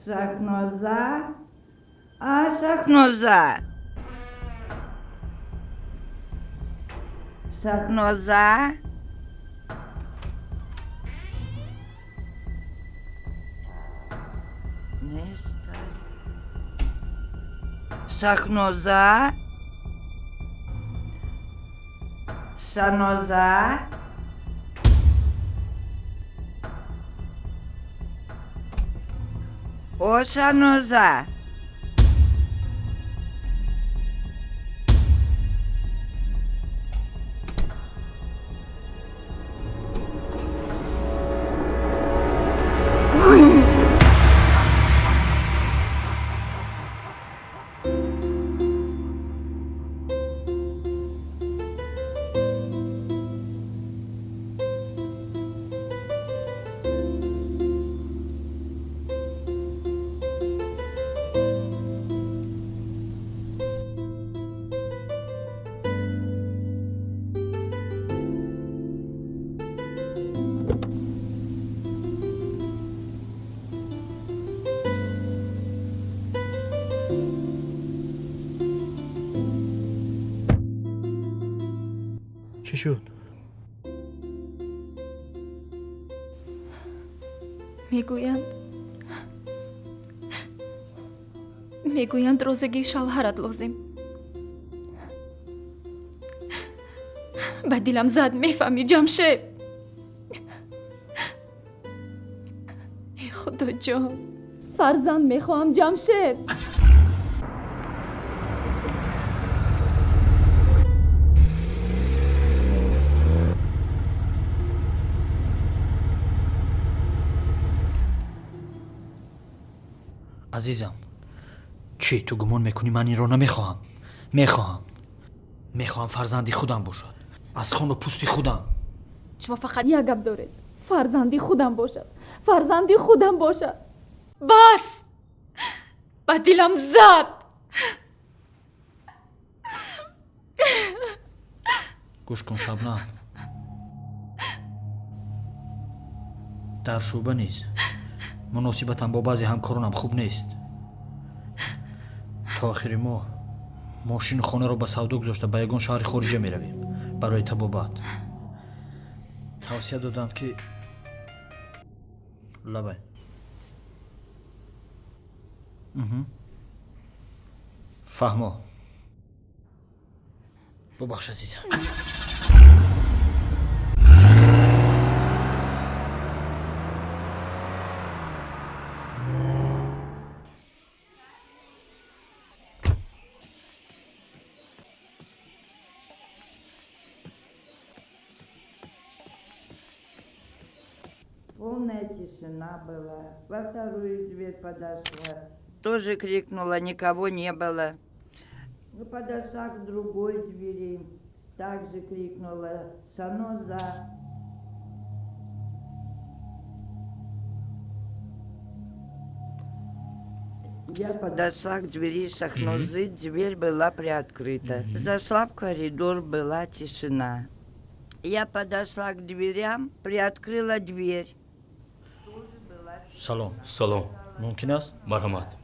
Шахноза? Шахноза? Шахноза? Нестор. Шахноза? Шаноза? О, Шаноза! چی شد؟ میگویند روزگی شوهرت لازم. به دلم زد میفهمی جمشید. ای خدا جان، فرزند میخوام جمشید. عزیزم چی تو گمان میکنی من این رو نمیخواهم؟ میخواهم فرزندی خودم باشد، از خون و پوستی خودم. شما فقط یک گپ دارید، فرزندی خودم باشد. بس به دلم زد. گوش کن شبنم، در شعبه نیست، مناسبتم با بعضی همکارانم خوب نیست. تا آخر ماه ماشین خانه رو به سودا گذاشته به یگان شهر خارجه میرویم برای طبابت. توصیه دادند که لبه فهمو ببخش عزیزم. Полная тишина была. Во вторую дверь подошла. Тоже крикнула, никого не было. Подошла к другой двери. Также крикнула, Шаноза. Я подошла к двери Шахнозы, дверь была приоткрыта. Зашла в коридор, была тишина. Я подошла к дверям, приоткрыла дверь. سلام ممکن است؟ مرحمت.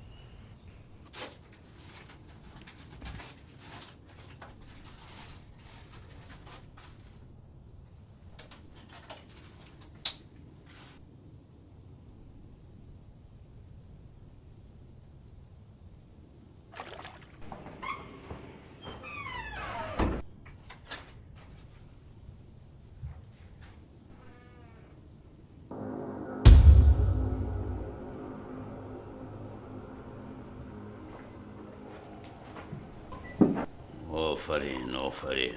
آفرین.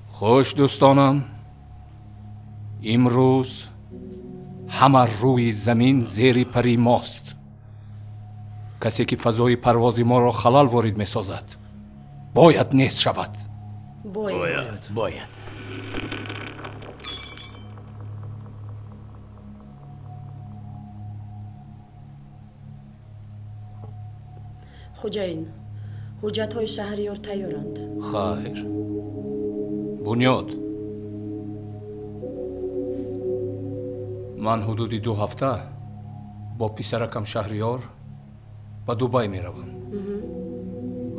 خوش دوستانم، امروز همه روی زمین زیر پری ماست. کسی که فضای پرواز ما را خلال وارد می سازد باید نیست شود. باید. خوجاین، حجت های شهریار تیارند. خیر. бунёд, ман ҳудуди 2 ҳафта бо писаракам Шаҳриёр ба Дубай меравам.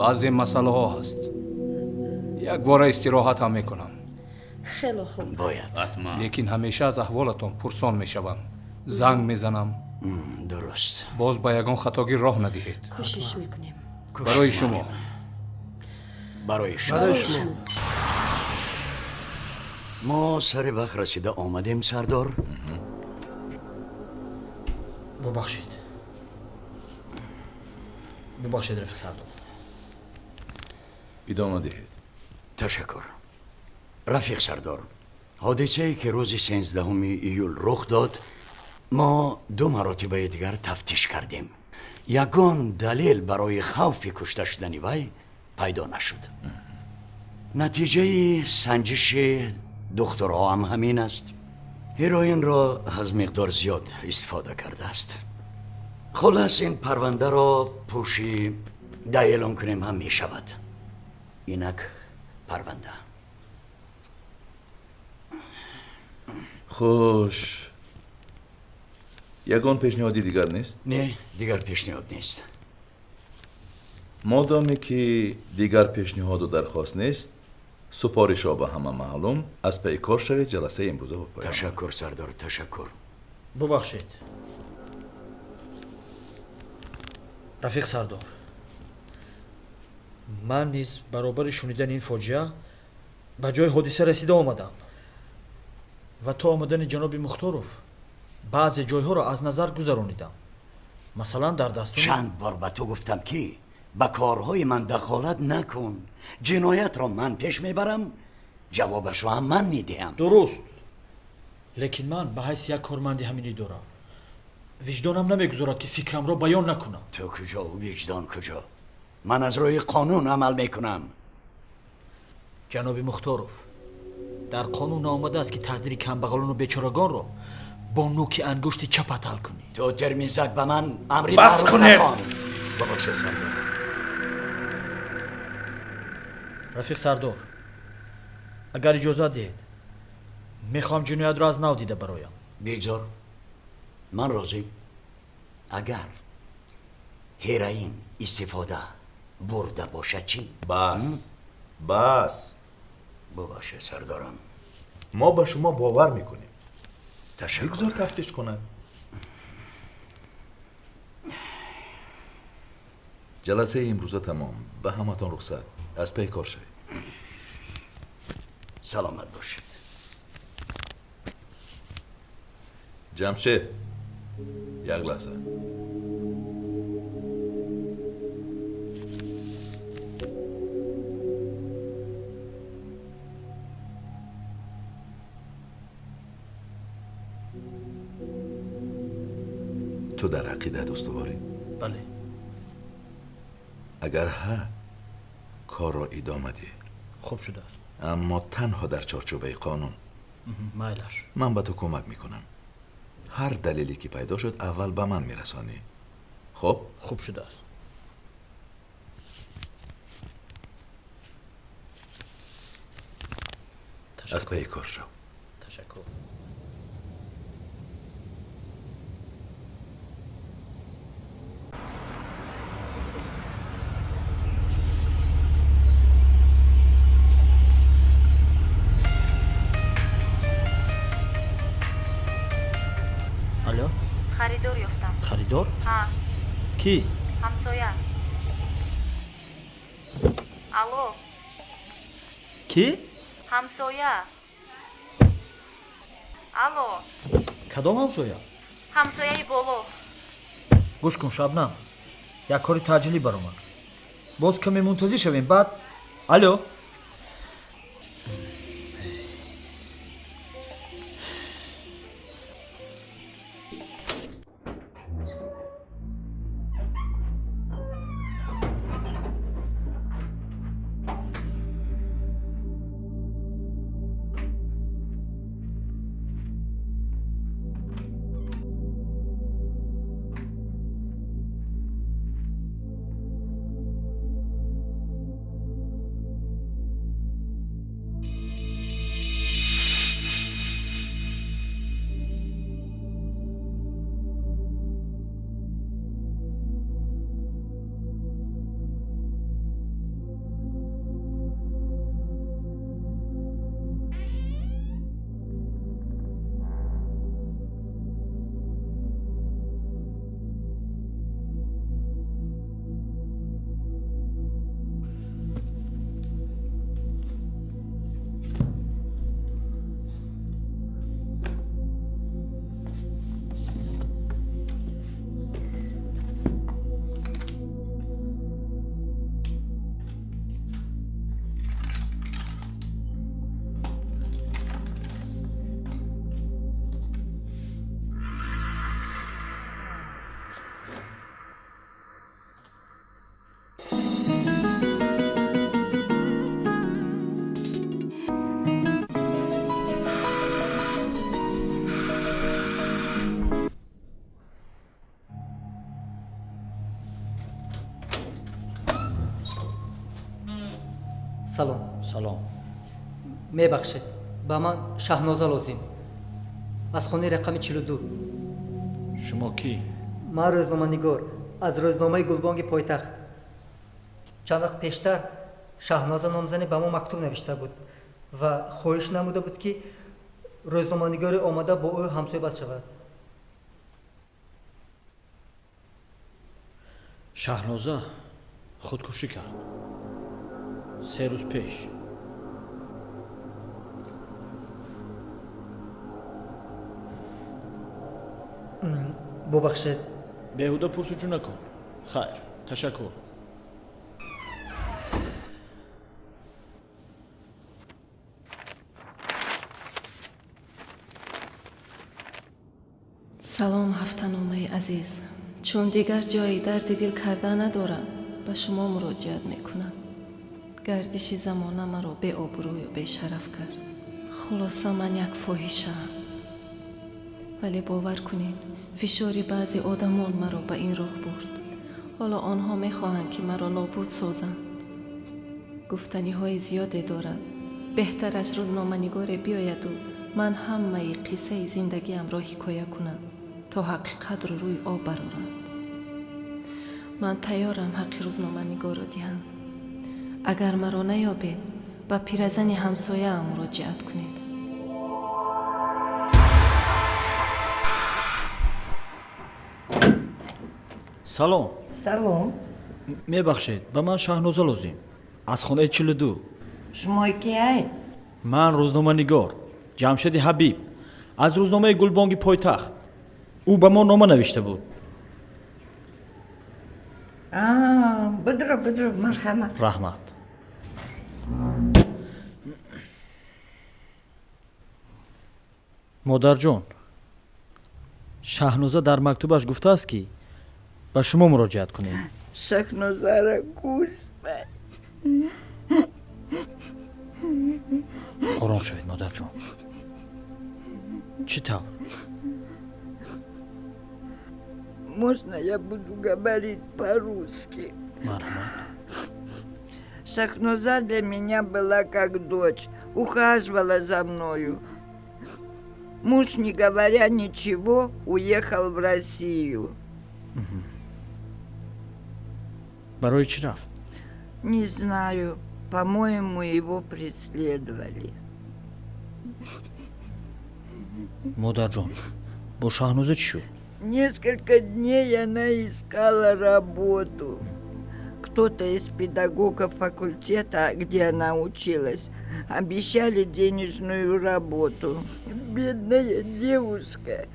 баъзе масъалаҳо ҳаст. якбора истироҳат ҳам мекунам. خیلی خوب باید лекин ҳамеша аз аҳволатон пурсон мешавам. занг мезанам. درست боз ба ягон хатогир роҳ надиҳед. کوشش میکنیم барои шумо برای شما ما سر وقت رسیده آمدیم سردار. ببخشید ببخشید رفیق سردار. ادامه دهید. تشکر رفیق سردار. حادثه ای که روز 13 ایول رخ داد ما 2 مراتبه دیگر تفتیش کردیم. یگان دلیل برای خوف کشته شدن وی پیدا نشد. نتیجه سنجش دکترها هم همین است. هیروئین را از مقدار زیاد استفاده کرده است. خلاص این پرونده را پوشی اعلام کنیم هم می شود. اینک پرونده. خوش. یگان پیشنهادی دیگر نیست؟ نه دیگر پیشنهاد نیست. مادامی که دیگر پیشنهاد و درخواست نیست سپارش ها به همه معلوم از پی کار شوید. جلسه امروزه با پایان. تشکر سردار تشکر. ببخشید رفیق سردار، من نیز برابر شنیدن این فاجعه به جای حادثه رسیده آمدم و تا آمدن جناب مختاروف بعض جایها را از نظر گذرانیدم. مثلا در دستور چند بار به تو گفتم که به کارهای من دخالت نکن. جنایت را من پیش میبرم، جوابش را هم من میدهم. درست، لیکن من به حیث یک کارمند همین اداره وجدانم نمیگذارد که فکرم را بیان نکنم. تو کجا و وجدان کجا؟ من از روی قانون عمل میکنم. جناب مختاروف، در قانون آمده است که تقدیر کمبغالان و بیچارگان را با نوک انگشت چپ حل کنی. تو ترمیزک به من امری بس معروف کنه. نخوان. ببخشید سردار. رفیق سردار، اگر اجازه دهید میخوام جنایت را از نو دیده برایم. بیگذار. من راضی. اگر هیروئین استفاده برده باشد چی؟ بس بس. ببخشید سردارم. ما به شما باور میکنیم. تشکر. بگذار تفتیش کنن. جلسه امروزه تمام. به همتون رخصت. از پی کار شوید. سلامت باشید. جمشید یک لحظه. تو در عقیدت استواری؟ بله. اگر ها کار را ادامه ده. خوب شده است. اما تنها در چارچوبه قانون. مایلش. من به تو کمک میکنم. هر دلیلی که پیدا شد اول به من میرسانی. خب؟ خوب شده است. از پی کار شو. تشکر. الو؟ خریدار یافتم. خریدار؟ ها، کی؟ همسایه. الو، کی؟ همسایه. الو، کدام همسایه؟ همسایه بالا. گوش کن شبنم، یک کاری تعجیلی برام. باز کمی منتظر شویم بعد. الو؟ салом. салом. мебахшед ба ман шаҳноза лозим аз хонаи рақами 42. шумо кӣ? ман рӯзноманигор аз рӯзномаи гулбонги пойтахт. чанд вақт пештар шаҳноза номзани ба мо мактуб навишта буд ва хоҳиш намуда буд ки рӯзноманигоре омада бо ӯ ҳамсӯҳбат шавад. шаҳноза худкушӣ кард 3 рӯз пеш. бубахшед. беҳуда пурсуҷӯ накун. хайр, ташаккур. салом ҳафтаномаи азиз. чун дигар ҷои дарди дил кардан надорам, ба шумо муроҷиат мекунам. гардиши замона маро беобрӯю бешараф кард. хулоса ман як фоҳишаам. вале бовар кунед, фишори баъзе одамон маро ба ин роҳ бурд. ҳоло онҳо мехоҳанд ки маро нобуд созанд. гуфтаниҳои зиёде дорам. беҳтараш рӯзноманигоре биёяду ман ҳамаи қиссаи зиндагиамро ҳикоя кунам, то ҳақиқатро рӯи об бароранд. ман тайёрам ҳаққи рӯзноманигорро диҳам. агар маро наёбед, ба пиразани ҳамсояам муроҷиат кунед. салом. Салом. мебахшед, ба ман шаҳноза лозим аз хонаи 42. Шумои кияй? ман рӯзноманигор ҷамшеди ҳабиб аз рӯзномаи гулбонги пойтахт. ӯ ба мо нома навишта буд. Бидро, марҳамат. раҳмат. модарҷон, шаҳноза дар мактубаш гуфтааст ки ба шумо муроҷиат кунед. Шахнозара гӯшта. ором шавед модарҷон. чӣ тавр? Можно я буду говорить по-русски? марҳамат. Шахноза для меня была как дочь, ухаживала за мною. Муж, не говоря ничего, уехал в Россию. барои чӣ рафт? Не знаю, по-моему, его преследовали. модарҷон, бо шаҳноза чӣ шуд? Несколько дней она искала работу. Кто-то из педагогов факультета, где она училась, обещали денежную работу. Бедная девушка.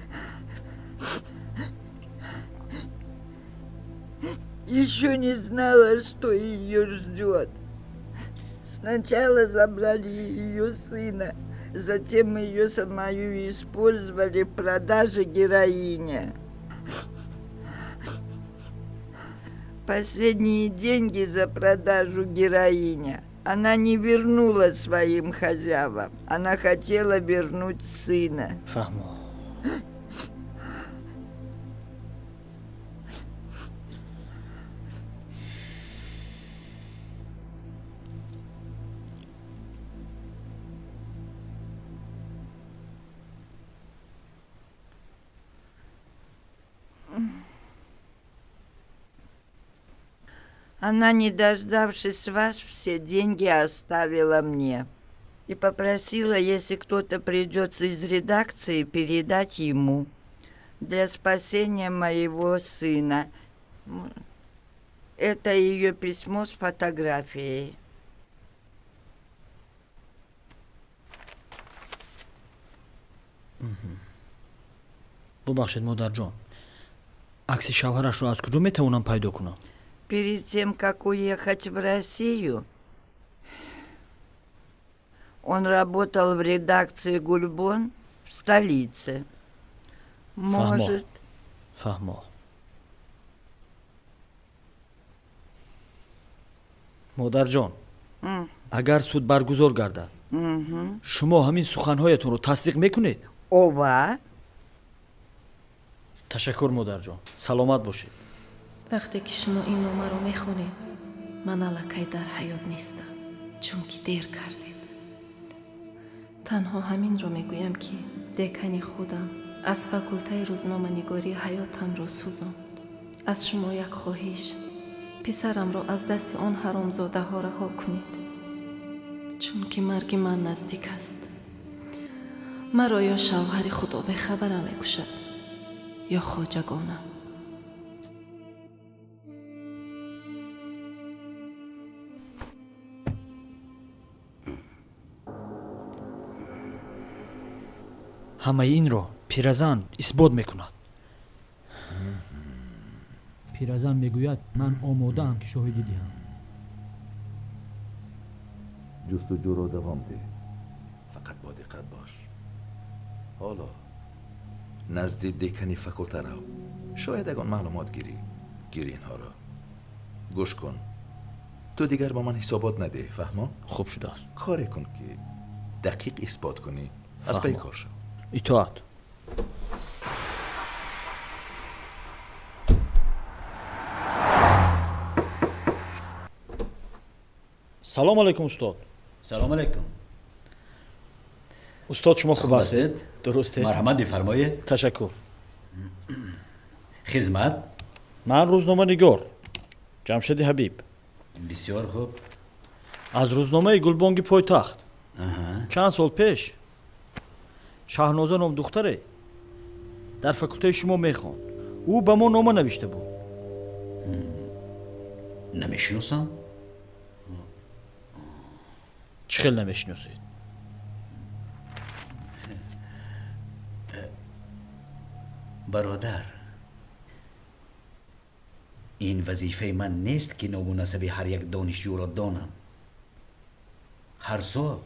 Еще не знала, что ее ждет. Сначала забрали ее сына, затем ее самую использовали в продаже героиня. Последние деньги за продажу героиня она не вернула своим хозяевам. Она хотела вернуть сына. фаҳмо. Она, не дождавшись вас, все деньги оставила мне и попросила, если кто-то придется из редакции, передать ему для спасения моего сына. Это ее письмо с фотографией. бубахшед модарҷон, акси шавҳарашро аз куҷо метавонам пайдо кунам? Перед тем, как уехать в Россию, он работал в редакции «Гульбон» в столице. Может... фаҳмо. модарҷон, агар суд баргузор гардад, шумо ҳамин суханҳоятонро тасдиқ мекунед? Ова? ташаккур модарҷон. саломат бошед. вақте ки шумо ин номаро мехонед, ман аллакай дар ҳаёт нестам. چون که دیر کردید. تنها همین رو میگویم که دکانی خودم از فاکولته روزنامه نگاری حیاتم را سوزاند. از شما یک خواهش، پسرم را از دست آن حرامزاده ها رها کنید، چون که مرگ من نزدیک است. مرا یا شوهر خدا به خبرم میکشد یا خواجگانم. همه این رو پیرزن اثبات میکند. پیرزن میگوید من آماده ام که شاهدی دهم. جستجو را دوام ده. فقط با دقت باش. حالا نزد دکانی فاکولته رو. شاید اگه معلومات گیری اینها را. گوش کن. تو دیگر با من حسابات نده، فهمو؟ خوب شده است. کاری کن که دقیق اثبات کنی. از پی کار شو. اطاعت. سلام علیکم استاد. سلام علیکم. استاد شما خوب هستید؟ هستید؟ درسته؟ مرحمت بفرمایید. تشکر. خدمت. من روزنامه نگار جمشید حبیب. بسیار خوب. از روزنامه گلبانگ پایتخت. چند سال پیش شاهنازه نام دختره در فاکولته شما میخواند. او به ما نامه نوشته بود. نمیشناسم. چخیل نمیشناسید؟ برادر، این وظیفه من نیست که نامناسب هر یک دانشجو را دانم. هر سال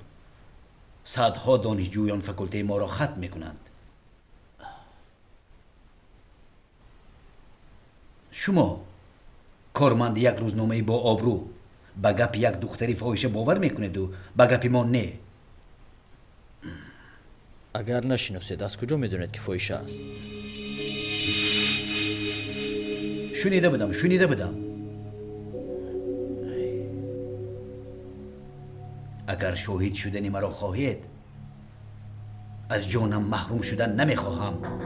صدها دانشجویان فاکولته ما را ختم میکنند. شما کارمند یک روزنامه با آبرو به گپ یک دختری فاحشه باور میکنید و به گپ ما نه. اگر نشناسید از کجا میدونید که فاحشه است؟ شنیده بودم. اگر شاهد شدن مرا خواهید، از جانم محروم شدن نمیخواهم.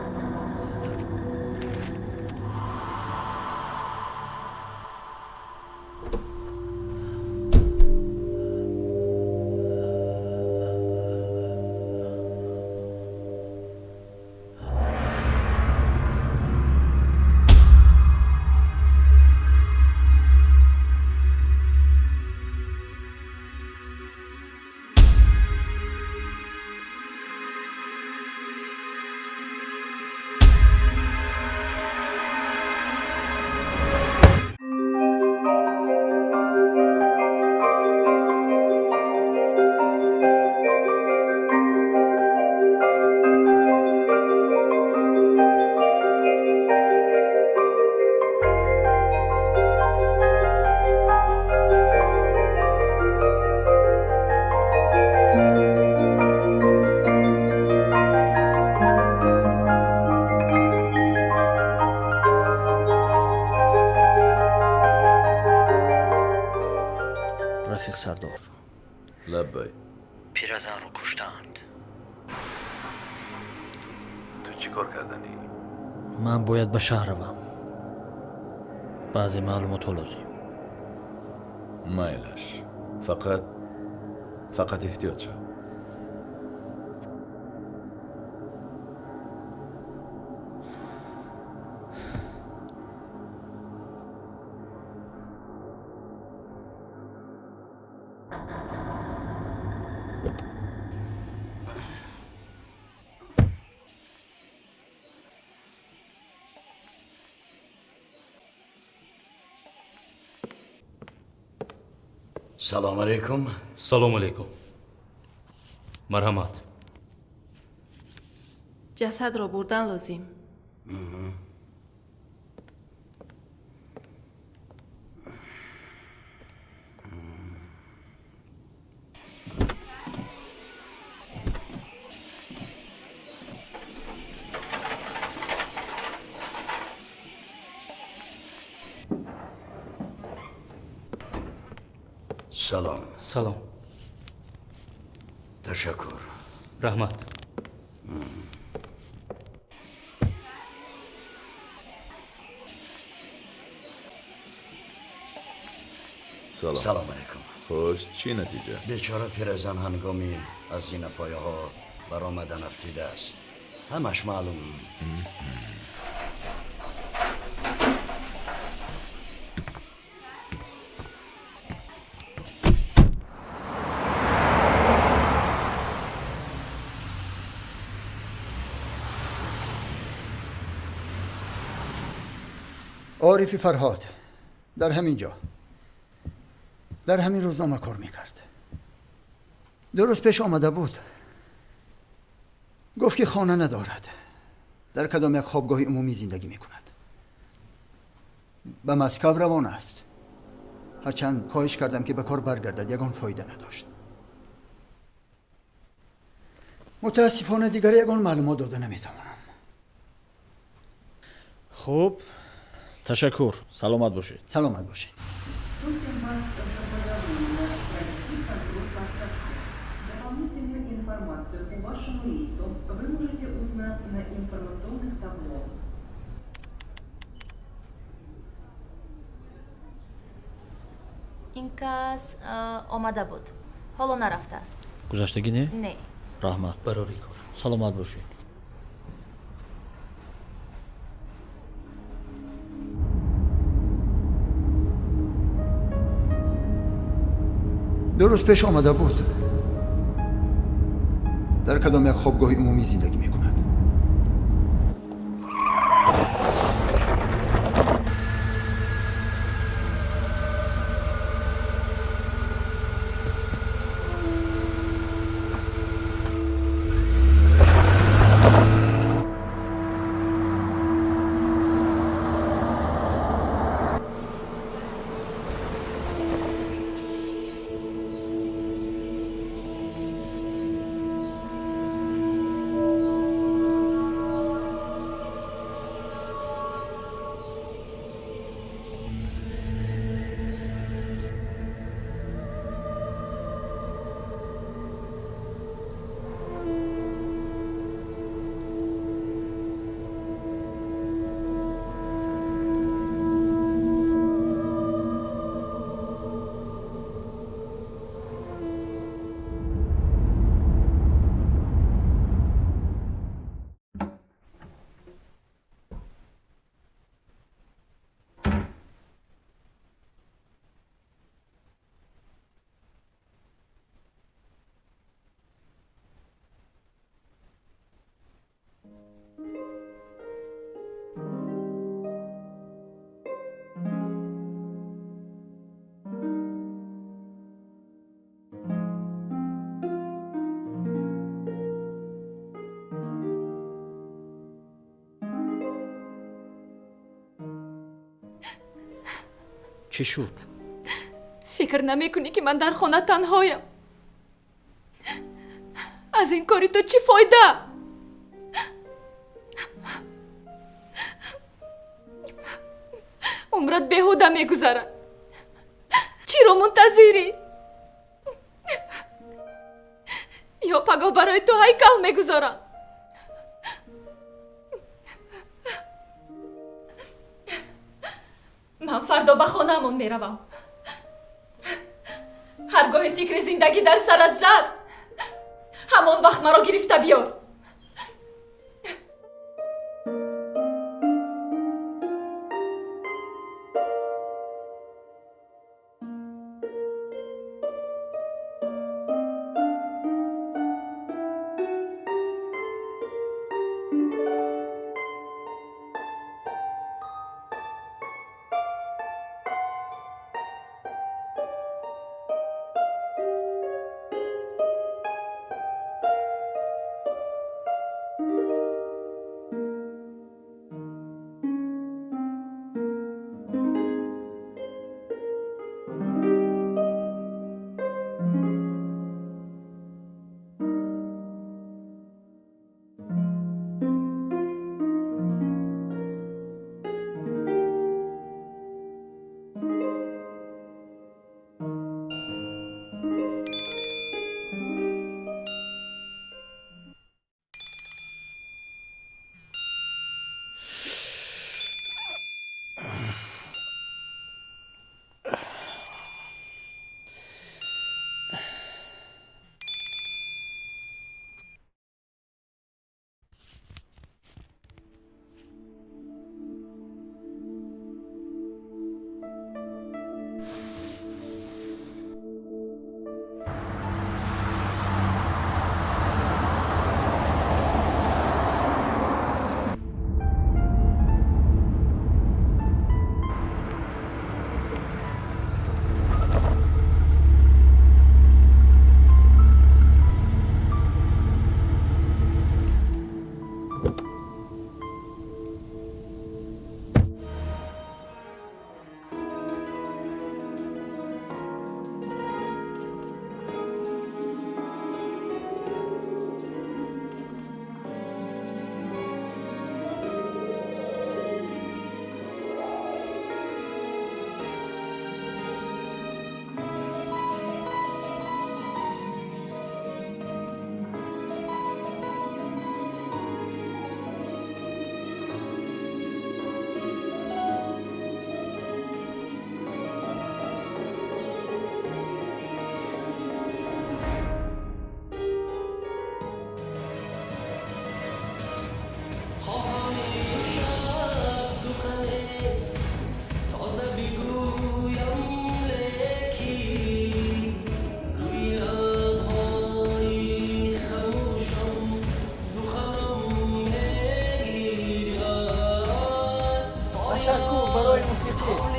رفیق سردار. لبای. پیرزن رو کشتند. تو چی کار کردنی؟ من باید به شهر روم. بعضی معلومات لازم. مایلش. فقط احتیاط شو. سلام علیکم. سلام علیکم. مرحمت. جسد را بردن لازم. سلام. سلام. تشکر. رحمت. سلام علیکم. خوش چی نتیجه؟ بیچاره پیرزن هنگامی از زین پایه ها برآمدن افتیده است. همش معلوم. عارفی فرهاد در همین جا در همین روزنامه کار میکرد. درست پیش آمده بود گفت که خانه ندارد، در کدام یک خوابگاه عمومی زندگی میکند. به مسکو روان است. هرچند خواهش کردم که به کار برگردد، یگان فایده نداشت. متاسفانه دیگر یگان معلومات داده نمیتوانم. خب تشکر. سلامت باشید. سلامت باشید. Дополнительную информацию по вашему рейсу вы можете узнать на информационных табло. این کس آمده بود. حالا نرفته است. گذشتگی نه؟ نه. رحمت. براری کن. سلامت باشید. درست پیش آمده بود در کدام یک خوابگاه عمومی زندگی میکند. چی شد؟ فکر نمیکنی که من در خانه تنهایم؟ از این کاری تو چی فایده؟ عمرت بهوده میگذره. چی رو منتظری؟ یا پگاه برای تو هیکل میگذارم. من فردا به خانه‌مون میروم. هرگاه فکر زندگی در سرت زد همان وقت مرا گرفته بیار. تشکر برای موسیقی.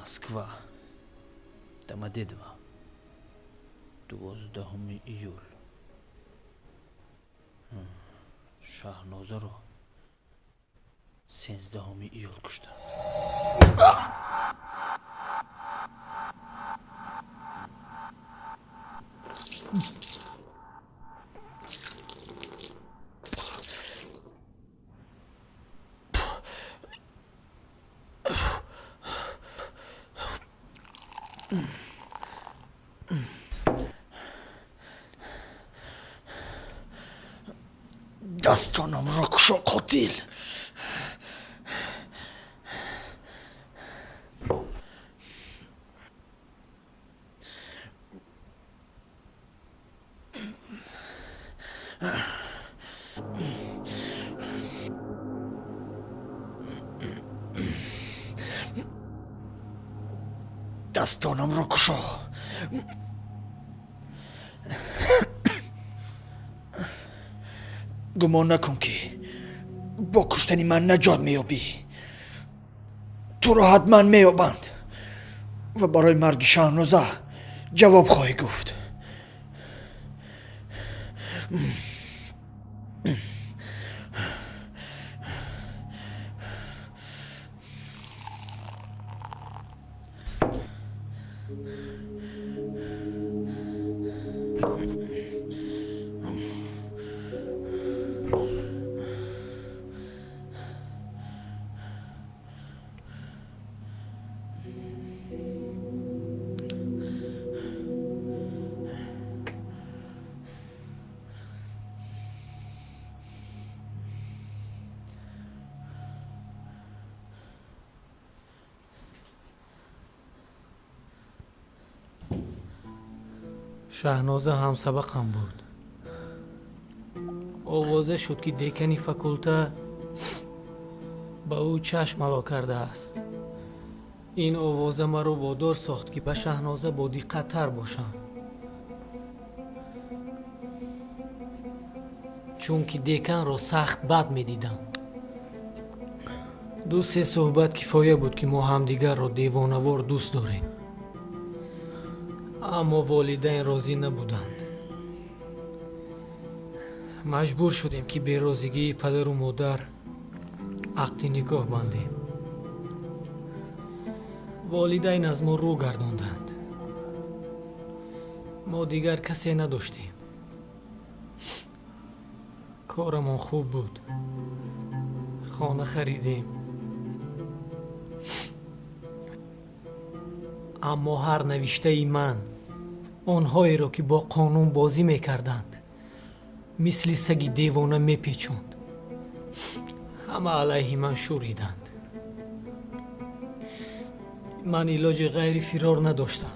Moskva, Domodedovo, 12 iyul. Shahnoza ro 13 iyul kuşdi. دستانم را کشا قاتل. دستانم را کشا. گمان نکن که با کشتن من نجات میابی. تو را حتما میابند و برای مرگ شهنازه جواب خواهی گفت. شهنازه هم سبقم بود. овозе шуд ки декани факулта ба ӯ чашм ало кардааст. ин овоза маро водор сохт ки ба Шаҳноза бодиққаттар бошам, чунки деканро сахт бад медидам. ду се суҳбат кифоя буд ки мо ҳамдигарро девонавор дӯст дорем. аммо волидайн розӣ набуданд. маҷбур шудем ки бе розигии падару модар ақди никоҳ бандем. волидайн аз мо рӯ гардонданд. мо дигар касе надоштем. корамон хуб буд. хона харидем. аммо ҳар навиштаи ман, онҳоеро ки бо қонун бозӣ мекарданд, мисли саги девона мепечонд. ҳама алайҳи ман шӯриданд. ман илоҷи ғайри фирор надоштам.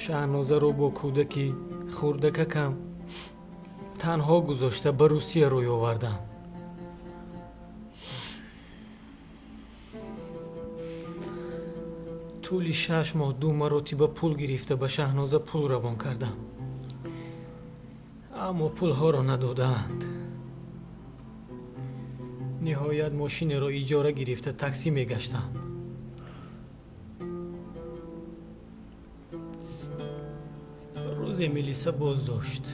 Шаҳнозаро бо кӯдаки хурдакакам танҳо гузошта ба Русия рӯй овардам. тӯли 6 моҳ 2 маротиба пул гирифта ба Шаҳноза пул равон кардам. аммо пулҳоро надодаанд. ниҳоят мошинеро иҷора гирифта таксӣ мегаштам. рӯзе милиса боздошт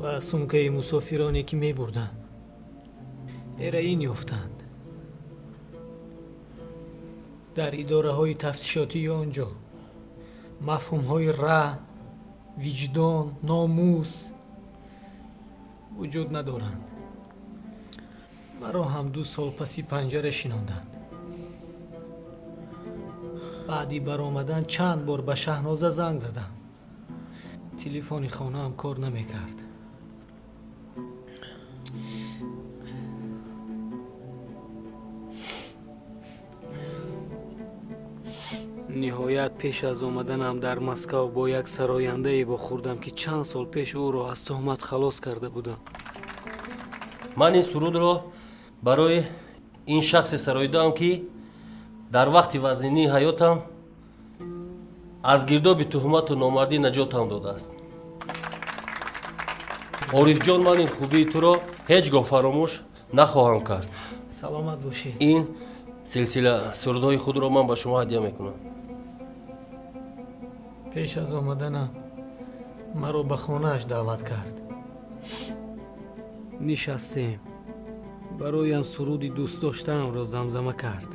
ва сумкаи мусофироне ки мебурдам эраин ёфтанд. дар идораҳои тафтишотии он ҷо мафҳумҳои раҳм, виҷдон, номус вуҷуд надоранд. маро ҳам 2 сол паси панҷара шинонданд. баъди баромадан чанд бор ба Шаҳноза занг задам. телефони хонаам кор намекард. ниҳоят пеш аз омаданам дар Москав бо як сарояндае вохӯрдам ки чанд сол пеш ӯро аз тӯҳмат халос карда будам. ман ин сурудро барои ин шахсе сароидаам ки дар вақти вазнинии ҳаётам аз гирдоби тӯҳмату номардӣ наҷотам додааст. орифҷон, ман ин хубии туро ҳеҷ гоҳ фаромӯш нахоҳам кард. саломат бошед. ин силсила сурудҳои худро ман ба шумо ҳадия мекунам. пеш аз омаданам маро ба хонааш даъват кард. нишастем. бароям суруди дӯстдоштаамро замзама кард.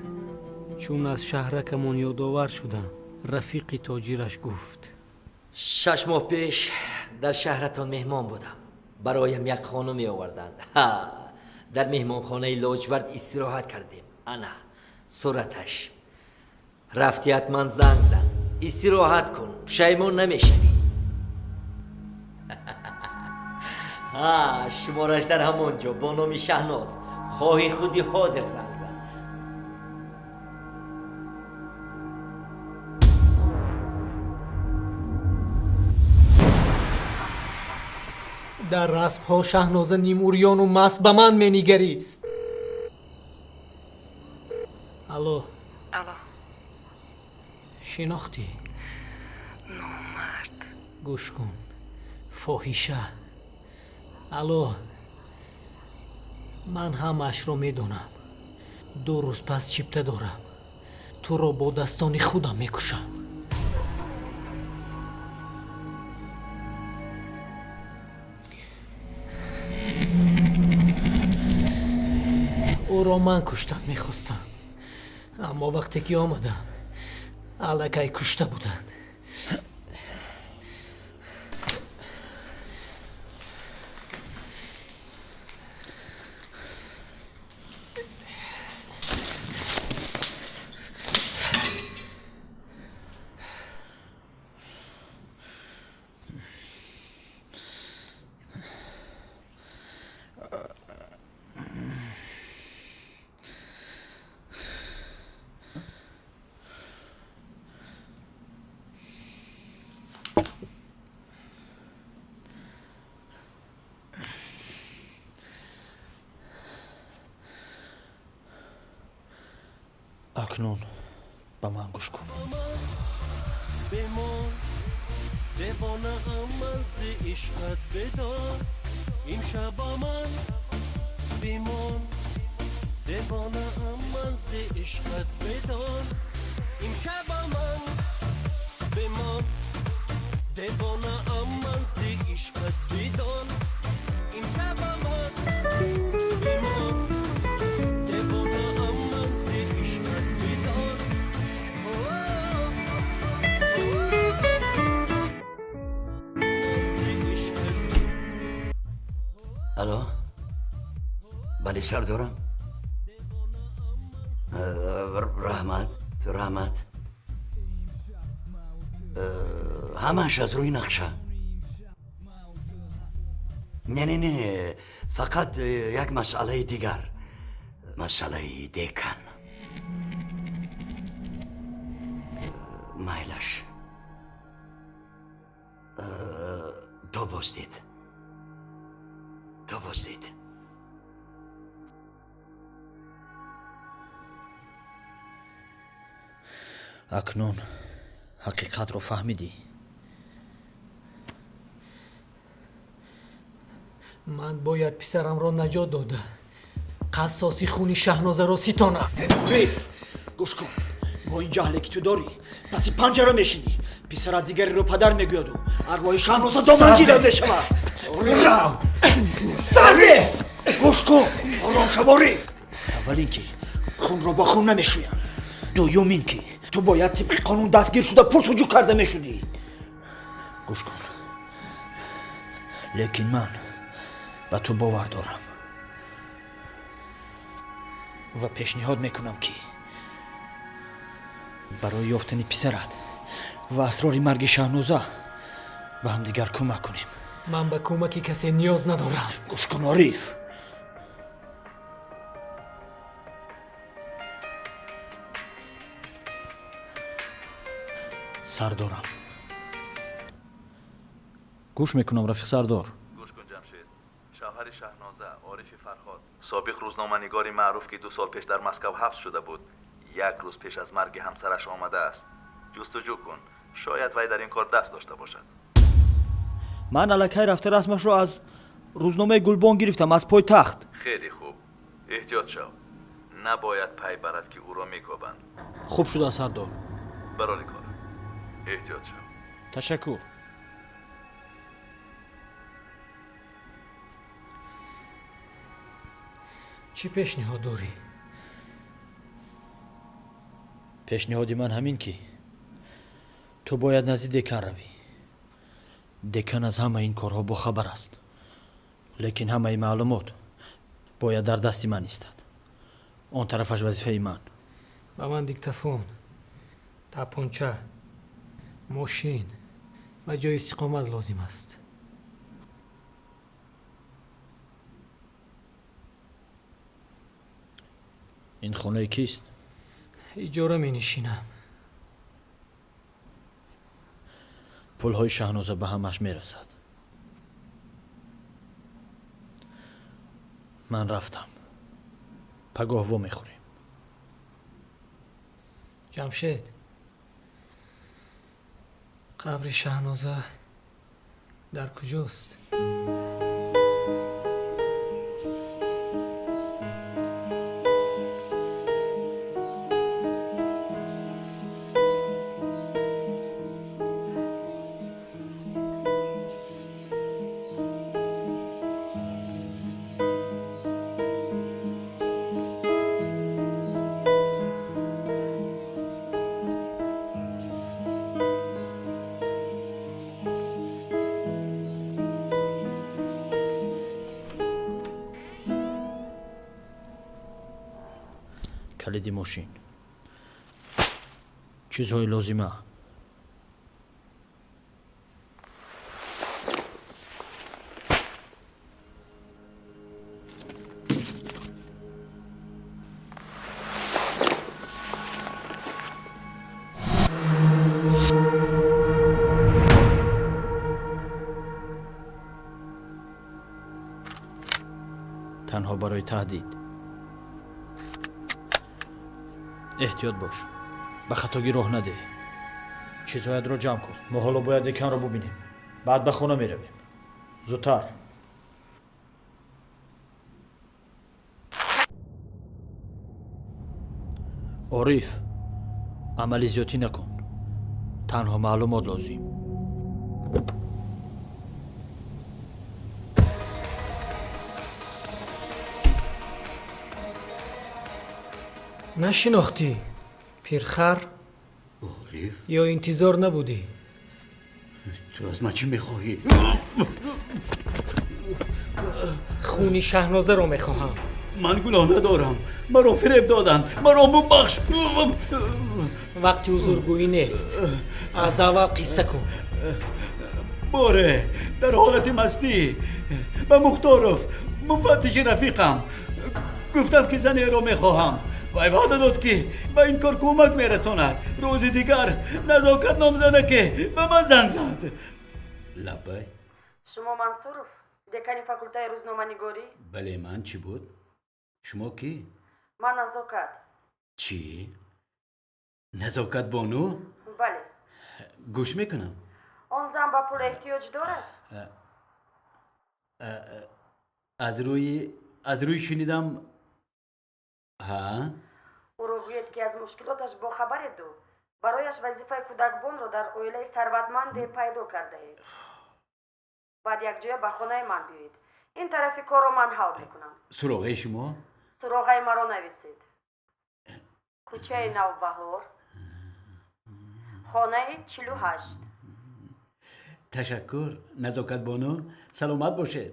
чун аз шаҳракамон ёдовар шудам, рафиқи тоҷираш гуфт: 6 моҳ пеш дар шаҳратон меҳмон будам. бароям як хонуме оварданд. дар меҳмонхонаи лоҷвард истироҳат кардем. ана сураташ. рафти ҳатман занг зан. истироҳат кун, пушаймон намешавӣ. шумораш дар ҳамон ҷо бо номи Шаҳноз. хоҳӣ худи ҳозир занг зан. дар расмҳо Шаҳноза нимурёну маст ба ман менигарист. алло. шинохтӣ? номард. гӯш кун. фоҳиша. алло. ман ҳамаашро медонам. 2 рӯз пас чипта дорам. туро бо дастони худам мекушам. ӯро ман куштан мехостам. аммо вақте ки омадам, аллакай кушта буданд. акнун ба ман гӯш кун. بمان دیوانه من ز عشقت بدار امشب با من بمان دیوانه من ز عشقت بدار امشب با من بمان دیوانه من ز عشقت بدار امشب با من بمان دیوانه من ز عشقت بدار الو بله سردارم رحمت همش از روی نقشه نه فقط یک مسئله دیگر مسئله دیکن مایلش تو بازدید акнун ҳақиқатро фаҳмидӣ? ман бояд писарамро наҷот дода қассоси хуни шаҳнозаро ситонам. риф гӯш кун, бо ин ҷаҳле ки ту дорӣ паси панҷара мешинӣ, писарат дигареро падар мегӯяду арвоҳи шаҳноза домангира мешавад. риф гӯш кун, ором шаво риф. аввал ин ки хунро ба хун намешӯянд, дуюм ин ки ту бояд тибқи қонун дастгир шуда пурсуҷӯ карда мешудӣ. гӯш кун, лекин ман ба ту бовар дорам ва пешниҳод мекунам ки барои ёфтани писарат ва асрори марги шаҳноза ба ҳамдигар кӯмак кунем. ман ба кӯмаки касе ниёз надорам. гӯш кун ориф, сардорам. гӯш мекунам рафиқ сардор. گوش کن جمشید. شوهر شهنازه عارف فرهاد سابق روزنامه‌نگاری معروف که 2 سال پیش در مسکو حبس شده بود 1 روز پیش از مرگ همسرش آمده است. جستجو کن، شاید وی در این کار دست داشته باشد. من الکی رفته رسمشро аз рӯзномаи гулбон гирифтам, аз пойтахт. خیلی خوب. احتیاط شو. نباید پی برد که او را میکوبند. хуб шуда сардор. برای کار. احتیاط شو. ташаккур. чӣ пешниҳод дорӣ? пешниҳоди ман ҳамин ки ту бояд назди декан равӣ. декан аз ҳамаи ин корҳо бохабар аст, лекин ҳамаи маълумот бояд дар дасти ман истад. он тарафаш вазифаи ман. ба ман диктофон, тапонча, мошин ва ҷои истиқомат лозим аст. ин хонаи кист? иҷора менишинам. пулҳои шаҳноза ба ҳамаш мерасад. ман рафтам. пагоҳ во мехӯрем. ҷамшед, қабри шаҳноза дар куҷост? کلید ماشین، چیزهای لازمه. تنها برای تهدید. احتیاط باش. به خطاگی راه نده. چیزهایت رو جمع کن. ما حالا باید دکان رو ببینیم. بعد به خونه میرویم. زودتر. عارف، عملی زیادی نکن. تنها معلومات لازم. نشناختی پیرخر عارف یا انتظار نبودی؟ تو از من چی میخواهی؟ خونی شهنازه رو میخواهم. من گناه ندارم. مرا فریب دادند. مرا ببخش. وقتی حضورگویی نیست. از اول قصه کن. باره در حالت مستی به مختارف مفتش رفیقم گفتم که زنی را میخواهم و وعده داد که به این کار کمک میرساند. روز دیگر نزاکت نامزنه که به من زنگ زد. لبای شما منصورов دکانی فاکولتای روزنامه‌نگاری؟ بله من. چی بود؟ شما کی؟ من نزاکت. چی؟ نزاکت بانو؟ بله. گوش میکنم. آن زن به پول احتیاج دارد؟ از روی شنیدم. ها؟ او را گوید که از مشکلاتش با خبر دو. برایش وظیفه کودکبان را در اویله ثروتمند پیدا کرده اید. بعد یک جای به خانه من بیایید. این طرفی کار را من حل میکنم. سراغه شما؟ سراغه مرا نویسید. کوچه نوبهار، خانه 48. تشکر نزاکت بانو. سلامت باشید.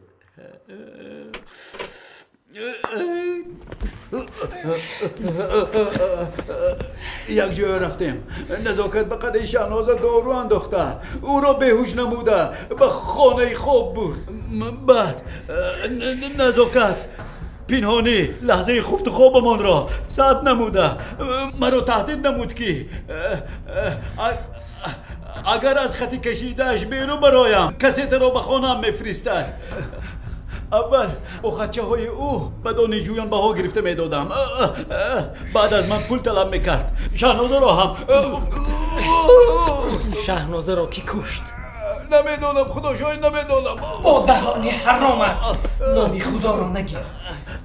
یک جای رفتیم. نزاکت به قده شهناز دارو انداخته. او را بیهوش نموده به خانه خواب بود. بعد نزاکت پنهانی لحظه خفت خوابمان را ساعت نموده. مرا تهدید نمود که اگر از خطی کشیدهش بیرون برایم کسی را به خانه میفرستد. اول با خدچه های او به دانشجویان بها گرفته میدادم. بعد از من پول طلب میکرد. شهنازه را هم. شهنازه را کی کشت؟ نمیدونم خدا شاید نمیدونم. با دهانی حرامت نامی خدا را نگیر.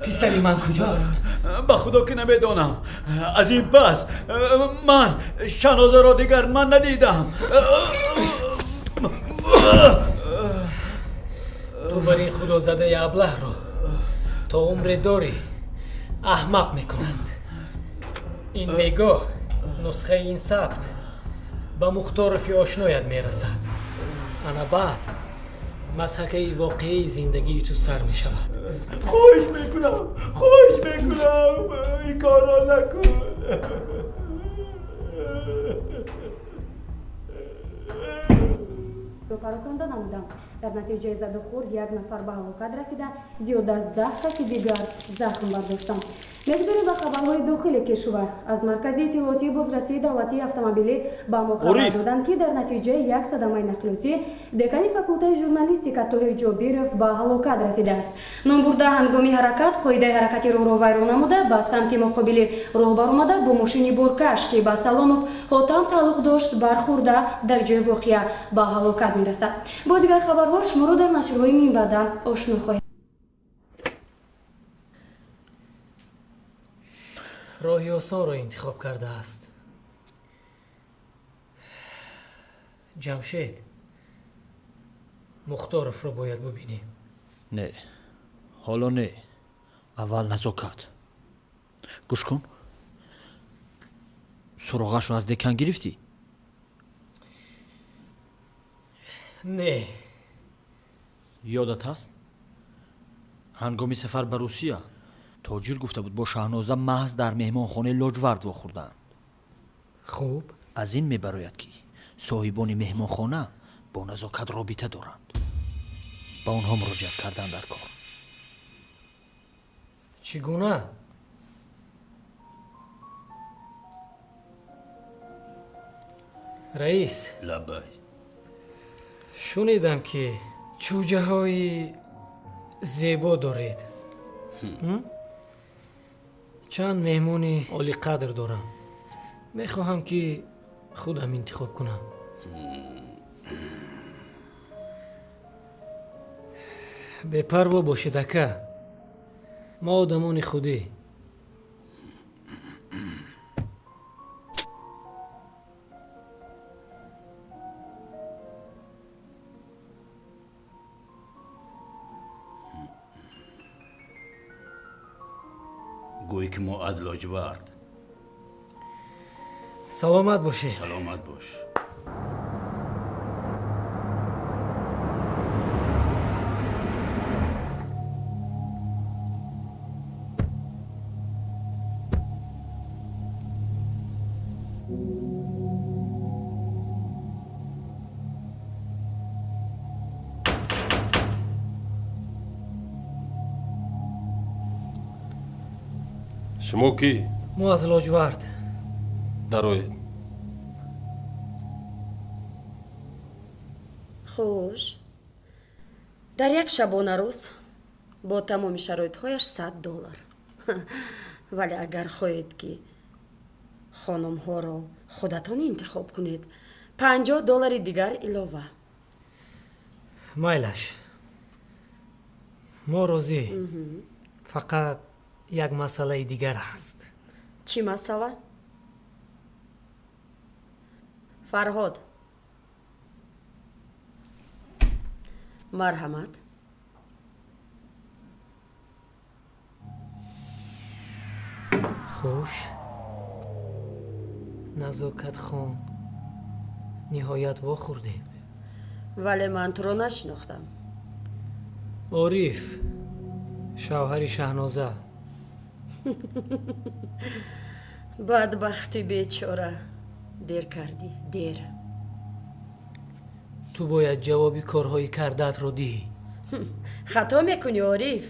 پسری من کجاست؟ به خدا که نمیدونم. از این پس من شهنازه را دیگر من ندیدم. تو بر این خدا زده ابله را تا عمر داری احمق میکنند. این نگاه نسخه این ثبت به مختارفی آشنایت میرسد. انا بعد مسحکه واقعی زندگی تو سر میشود. خواهش میکنم این کار را نکن. به پراکنده نمودم. در نتیجه زد و خورد یک نفر به هلاکت رسیده، زیاد از 10 کسی دیگر زخم برداشتند. می‌گذاریم به خبرهای داخل کشور. از مرکز اطلاعاتی بازرسی دولتی اتومبیلی با ما خبر دادند که در نتیجه یک صدمه نقلیاتی دکان فاکولته ژورنالیستیک طاهر جابیرов به هلاکت رسیده است. نامبرده هنگامی حرکت قاعده حرکتی رو ویران نموده به سمت مقابل راه برآمده با ماشین بارکش که به سالونов حاتم تعلق داشت برخورده در جای واقعه به هلاکت میرسد. با دیگر خبرها شما رو در نشرهای منبع آشنا خواهید. راهی آسان را انتخاب کرده است. جمشید مختارف را باید ببینیم. نه حالا نه. اول نزاکت. گوش کن. سراغش رو از دکان گرفتی؟ نه. یادت هست؟ هنگامی سفر به روسیه تاجر گفته بود با شهنازه محض در مهمانخانه لاجورد واخوردند. خوب از این میبراید که صاحبان مهمانخانه با نزاکت رابطه دارند. با اونها مراجعت کردن در کار. چگونه؟ رئیس لبای شنیدم که چوجه های زیبا دارید. چند مهمون عالی قدر دارم. мехоҳам ки худам интихоб кунам. бепарво бошед ака. мо одамони худӣ. گویی که ما از لاجورد. саломат бошед. سلامت باش. шумо кӣ? мо аз лоҷвард. дароед. хуш. дар як шабона рӯз бо тамоми шароитҳояш $100. вале агар хоҳед ки хонумҳоро худатон интихоб кунед, $50 дигар илова. майлаш. мо розӣ. фақат як масъалаи дигар ҳаст. чӣ масъала? фарҳод. марҳамат. хуш. назокатхон ниҳоят вохӯрдем. вале ман туро нашинохтам. ориф, шавҳари шаҳноза. бадбахти бечора. дер кардӣ, дер. ту бояд ҷавоби корҳои кардаатро диҳӣ. хато мекунӣ ориф.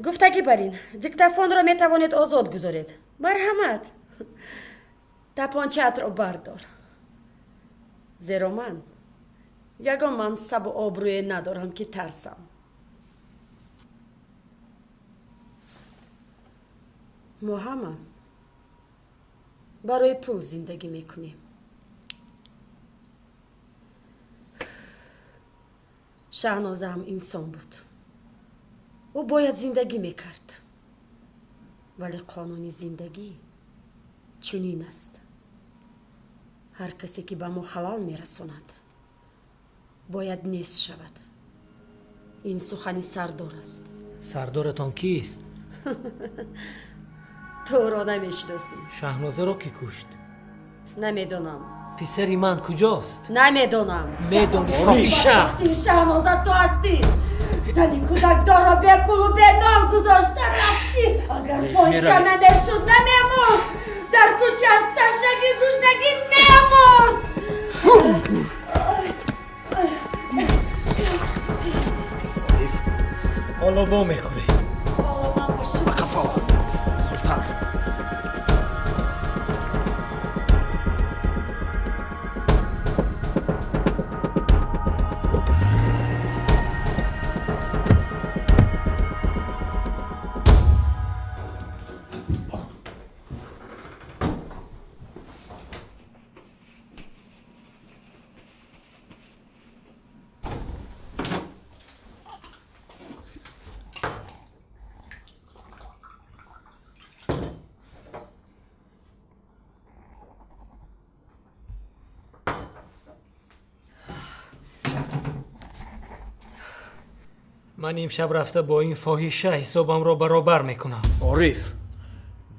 гуфтагӣ бар ин диктофонро метавонед озод гузоред. марҳамат. тапончаатро бардор. зеро ман ягон мансабу обрӯе надорам ки тарсам. мо ҳама барои пул зиндагӣ мекунем. шаҳноза ҳам инсон буд. ӯ бояд зиндагӣ мекард. вале қонуни зиндагӣ чунин аст. ҳар касе ки ба мо халал мерасонад бояд нест шавад. ин сухани сардор аст. сардоратон кист? туро намешиносӣ. шаҳнозаро кӣ кушт? намедонам. писари ман куҷост? намедонам. медони фоҳиша. вақти шаҳноза ту ҳастӣ. зани кӯдакдорро бепулу беном гузошта рафтӣ. агар фоҳиша намешуд намемурд. дар кӯча аз ташнагӣ гушнагӣ мемурд. ҳоло во мехӯре. ман имшаб рафта бо ин фоҳиша ҳисобамро баробар мекунам. ориф,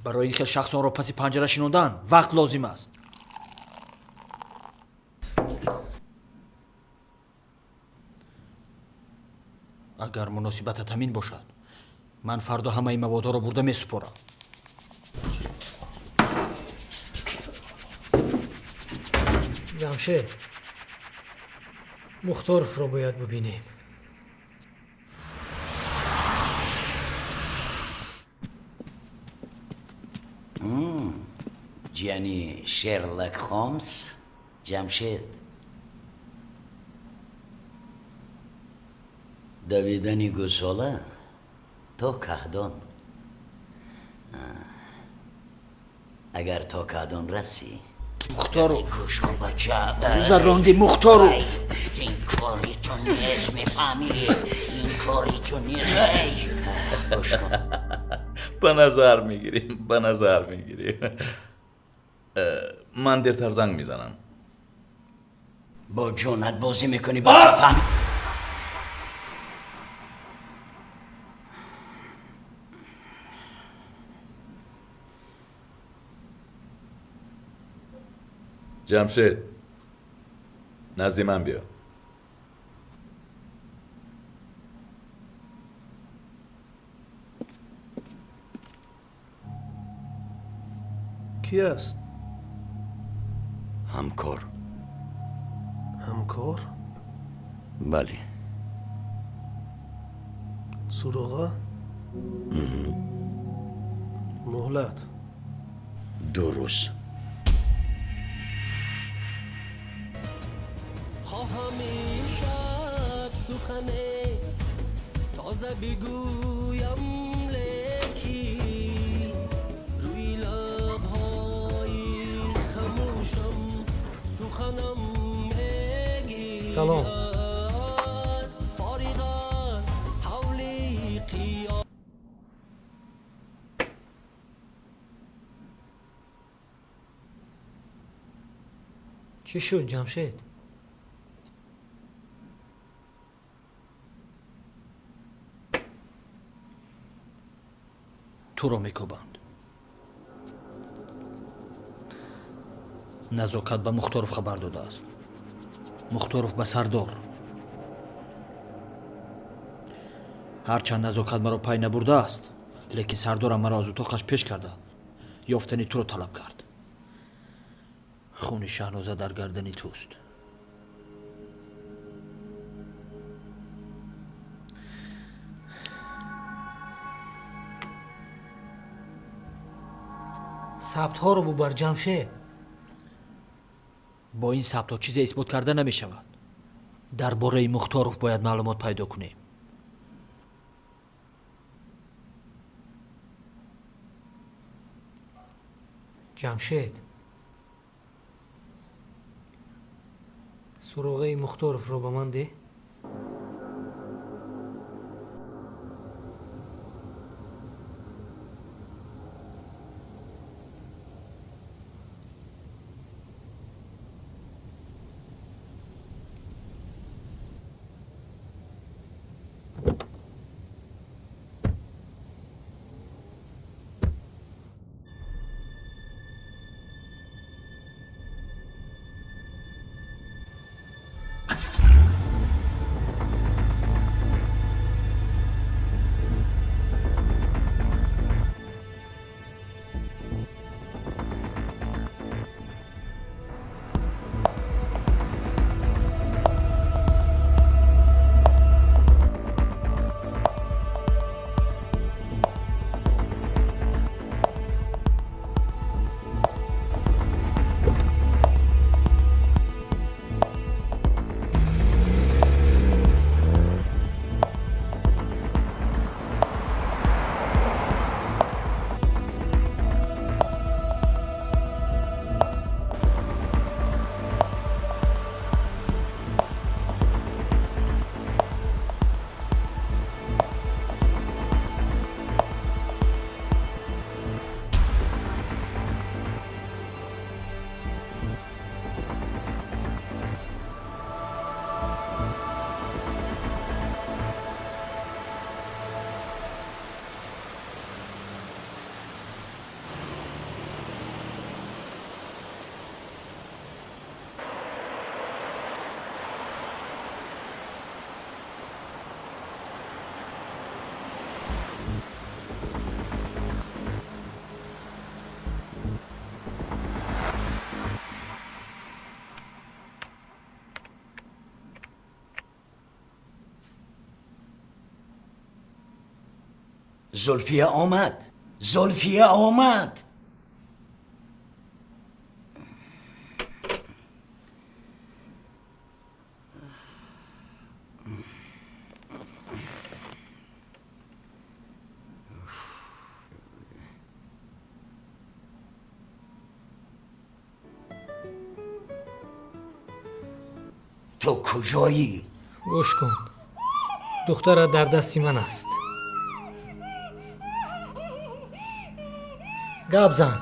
барои ин хел шахсонро паси панҷара шинондан вақт лозим аст. агар муносибатат ҳамин бошад, ман фардо ҳамаи маводҳоро бурда месупорам. ҷамшед, мухторовро бояд бубинем. یعنی شرلک هولمز جمشید دویدنی گوساله تو کهدان اگر تو کهدان رسی مختاروف گوش کن بچه زراندی مختاروف این کاری تو نیست میفهمی این کاری تو نیست گوش کن به نظر میگیریم من دیرتر زنگ میزنم با جونت بازی میکنی بچه فهم جمشید نزدی من بیا کی است؟ همکار همکار؟ بله سراغه؟ مهلت 2 روز خواهم این شب سخنه تازه بگویم لیکی روی لبهای خموشم سخنم میگی سلام فارغ از حول قیام چی شد جمشید؟ تو رو میکوبند نزاکت به مختاروف خبر داده است مختاروف به سردار هرچند نزاکت مرا پای نبرده است لیکن سردارم مرا از اتاقش پیش کرده یافتنی تو رو طلب کرد خون شهنازه در گردنی توست ثبت ها رو ببر جمشید. با این ثبت ها چیزی اثبات کرده نمی شود. درباره مختاروف باید معلومات پیدا کنیم. جمشید سراغه مختاروف رو به من ده. زلفیه آمد. زلفیه آمد. تو کجایی؟ گوش کن. دختر در دستی من است. گپ زن.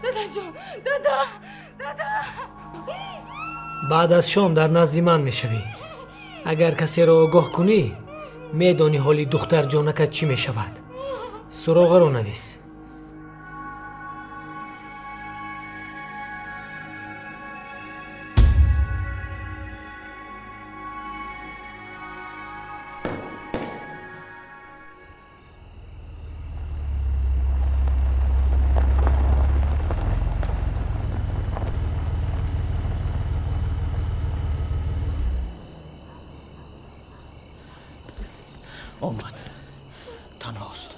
دادا جان، دادا. بعد از شام در نزد من میشوی. اگر کسی را آگاه کنی میدانی حالی دختر جانکت چی میشود. سراغ رو نویس. آمد تنهاست.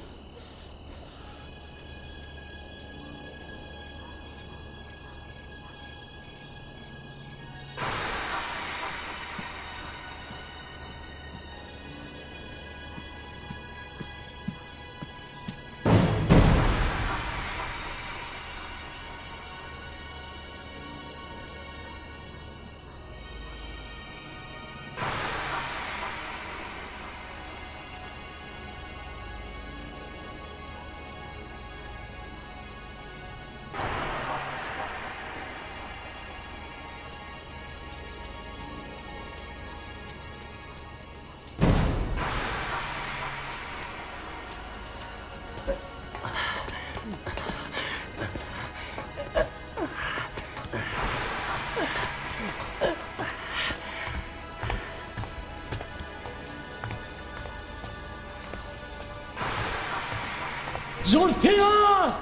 زلفیا!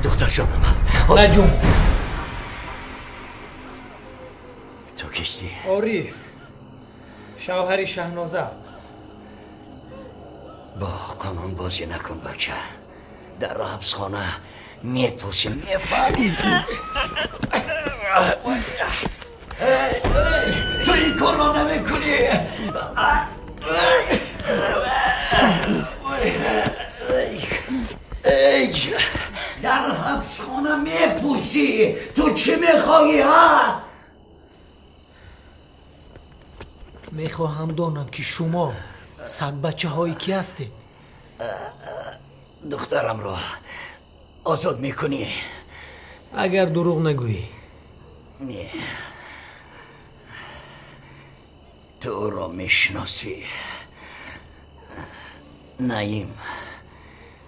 دختر جانم. نجوم. تو کیستی؟ عارف، شوهر شهنازه. با قانون بازی نکن بچه. در حبسخانه میپوسیم میفهمی. تو این کار رو نمیکنی. در حبسخانه میپوسی. تو چی میخوایی ها؟ میخواهم دانم که شما سگ بچه هایی کی هستی؟ دخترم رو آزاد میکنی؟ اگر دروغ نگویی. نه، تو رو میشناسی. نعیم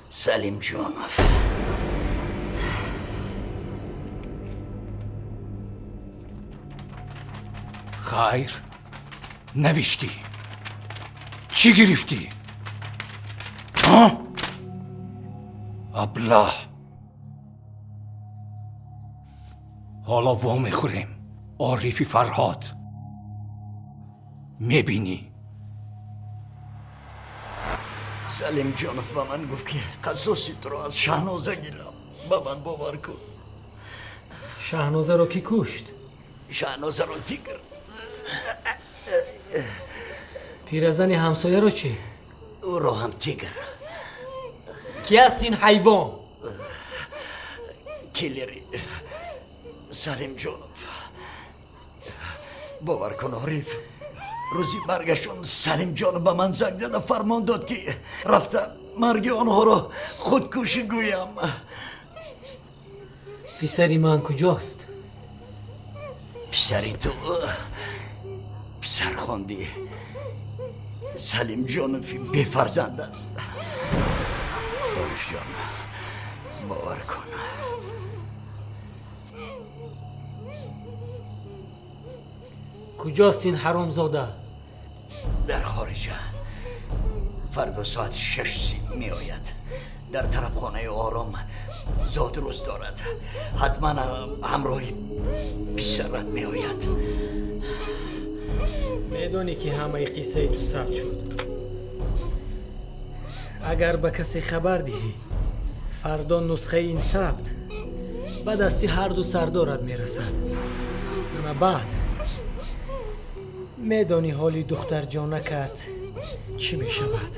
سلیم جانف. خیر نوشتی؟ چی گرفتی؟ ها؟ ابله. حالا وا میخوریم. عارفی فرهاد میبینی؟ سلیم جانف با من گفت که قصاصی تو رو از شهنازه گیرم. با من باور کن. شهنازه رو کی کشت؟ شهنازه رو تیگر. پیرزن همسایه رو چی؟ او رو هم تیگر. کی هست این حیوان؟ کیلری. سلیم جانف باور کن عارف، روزی مرگشون سلیم جان به من زنگ زد و فرمان داد که رفته مرگ آنها رو خودکشی گویم. پسری من کجاست؟ پسری تو پسر خوندی. سلیم جانفی بفرزند است. عارف جان باور کن. کجاست این حرامزاده؟ در خارجه. فردا ساعت 6 می آید. در طرفخانه آرام زاد روز دارد. حتما همراه پسرت می آید. میدونی که همه قصه تو ثبت شد. اگر به کسی خبر دهی فردا نسخه این ثبت به دستی هر دو سردارت میرسد. اما بعد میدانی حالی دختر جانکت چی میشود؟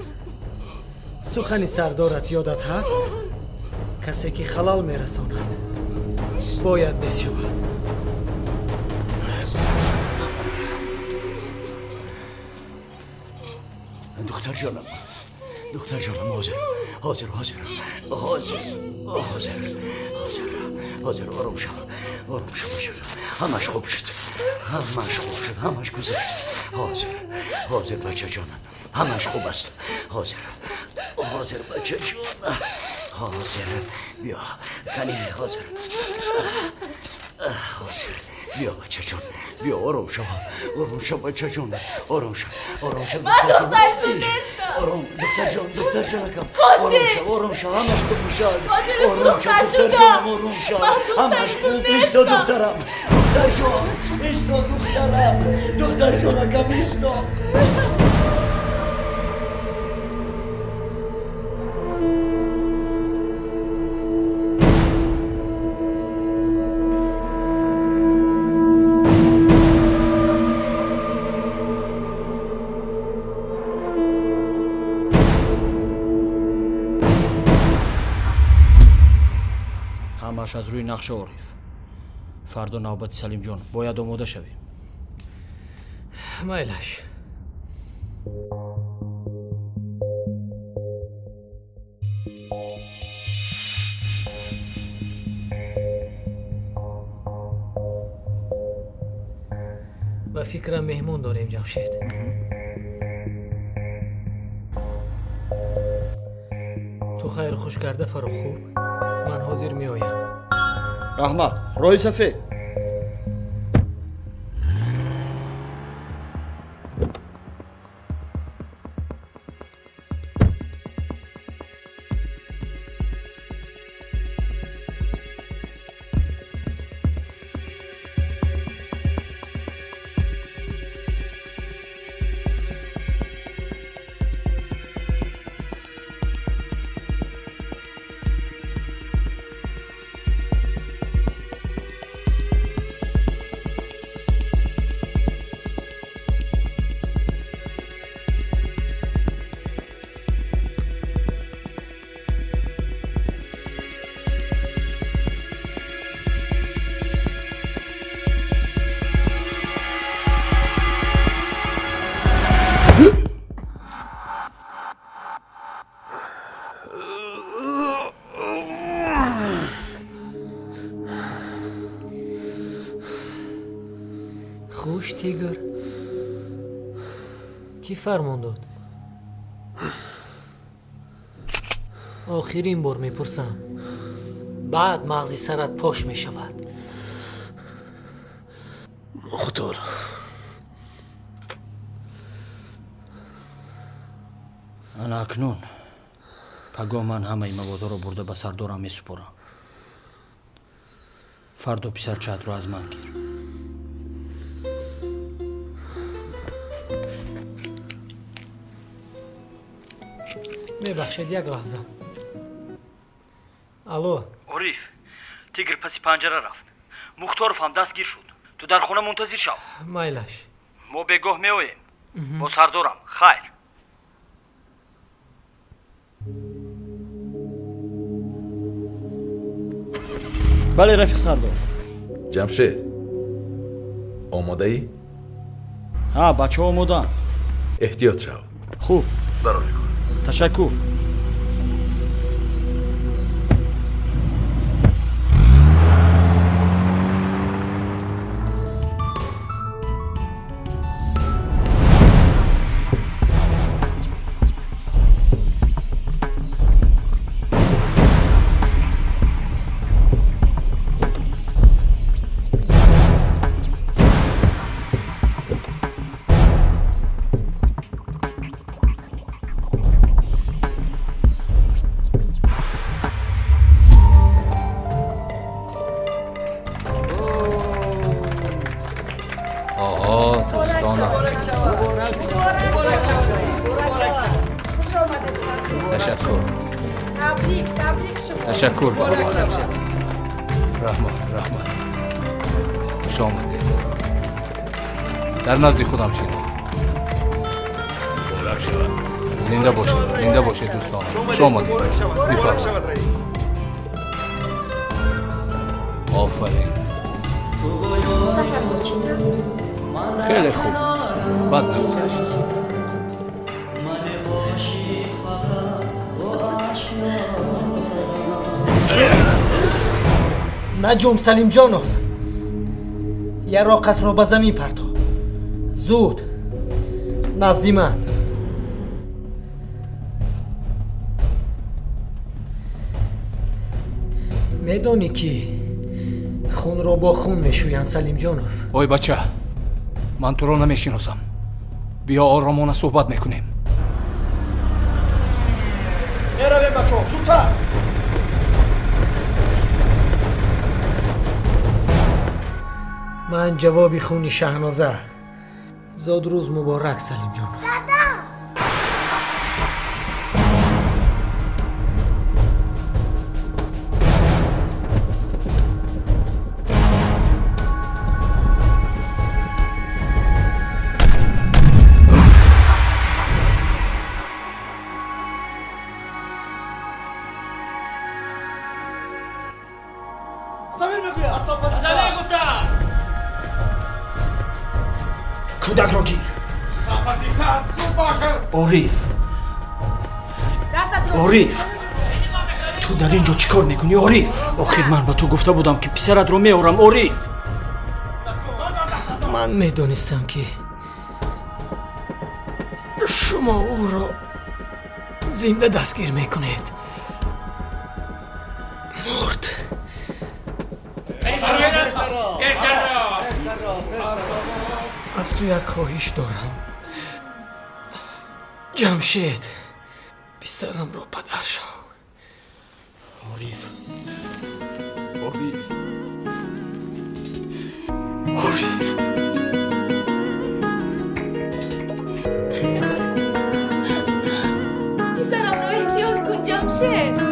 سخن سردارت یادت هست؟ کسی که خلال میرساند باید نیست شود. دختر جانم حاضر آروم شو همش خوب شد همش گذشت. حاضر بچه جانم همش خوب است. حاضر بچه جانم حاضر بیا خلی حاضر بیا بچه جان بیا آروم شو بچه جان آروم شو من دخترتون نیستم. دکتر جان کم آروم شو همش خوب میشه. آروم شو همش خوب ایستا دخترم دکتر جان کم ایستا. همش از روی نقشه عارف. فردا نوبت سلیم جان باید آماده شویم. میلش به فکرم مهمون داریم جمشید. تو خیر خوش کرده فراخور. من حاضر می آیم. احمد روی سفید خوش تیگر کی فرمان داد؟ آخرین بار میپرسم. بعد مغزی سرت پاش میشود. مختار انا اکنون پگاه من همه این موادا رو برده به سردارم میسپرم. فردا پسر چت رو از من گیر. میبخشید یک لحظه. الو عارف تیگر پسی پنجره رفت. مختارف هم دستگیر شد. تو در خونه منتظر شو. میلش ما بگاه میاییم با سردارم. خیر. بله رفیق سردار. جمشید آماده ای؟ ها بچه آمادن. احتیاط شو. خوب برای کن. تشکر. تشکر بابا. رحمت خوش آمدید. در نزد خودم شید. زنده باشید دوستان. خوش آمدید. بفرمایید. آفرین. سفر چیده؟ خیلی خوب. بد نگذشت. نجوم سلیم جانوف، یراقت را به زمین پرتاب. زود نزدی من. میدانی که خون را با خون میشویند سلیم جانوف. اوی بچه، من تو رو نمیشناسم. بیا آرامانه صحبت میکنیم. برویم بچه ها، زودتر. من جوابی خونی شهنازه. زاد روز مبارک سلیم جانوف. کودک رو گیر. عارف، تو در اینجا چیکار میکنی عارف؟ آخر من به تو گفته بودم که پسرت رو میارم عارف. من میدونستم که شما او را زنده دستگیر میکنید. مرد. از تو یک خواهش دارم جمشید، پسرم را پدر شو. پسرم را احتیاط کن جمشید.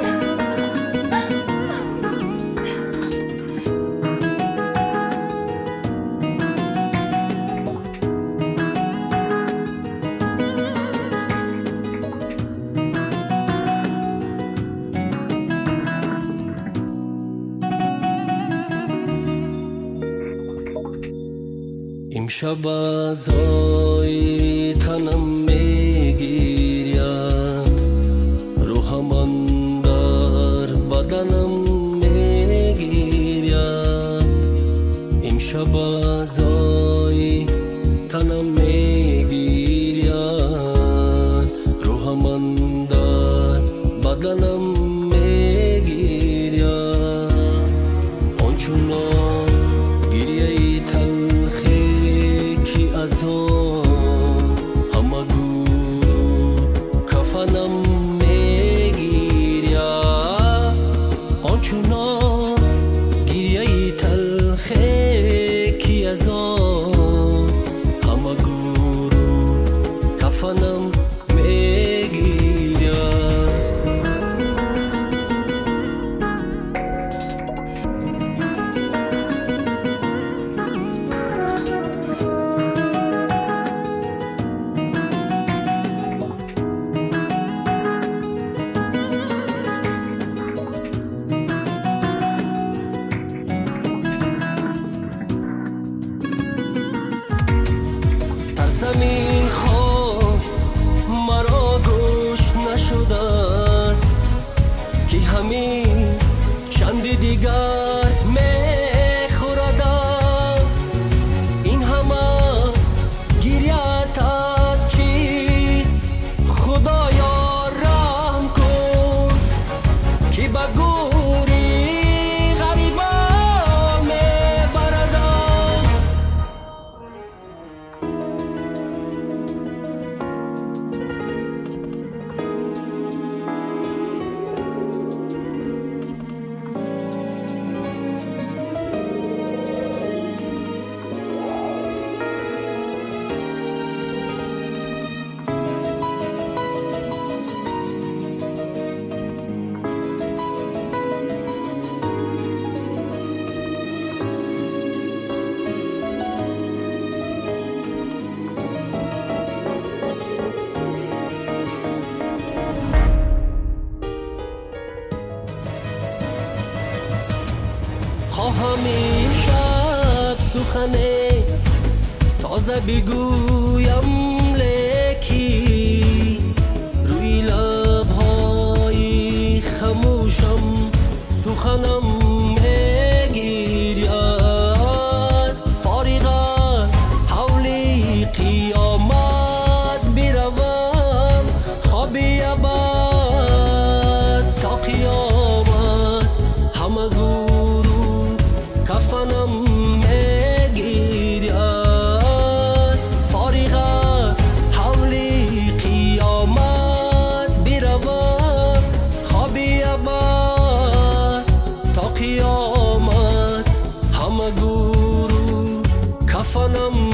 امشب ازای تنم میگیرید، روحم اندر بدنم میگیرید. امشب ازای تنم میگیرید، روحم اندر بدنم میگیرید. آنچنان گریه تلخی که از آن همه گور کفنم میگیرید. آنچنان گریه تلخی که از آن همه گور کفنم میگیرید. خواهم امشب سخنه تازه بگویم لیکی روی لبهای خموشم سخنم میگیرد فارغ از حول قیامت بروم خوابی ابد تا قیامت همه گورو کفنم میگیرد فارغ از حول قیامت بروم خوابی ابد تا قیامت همه گورو کفنم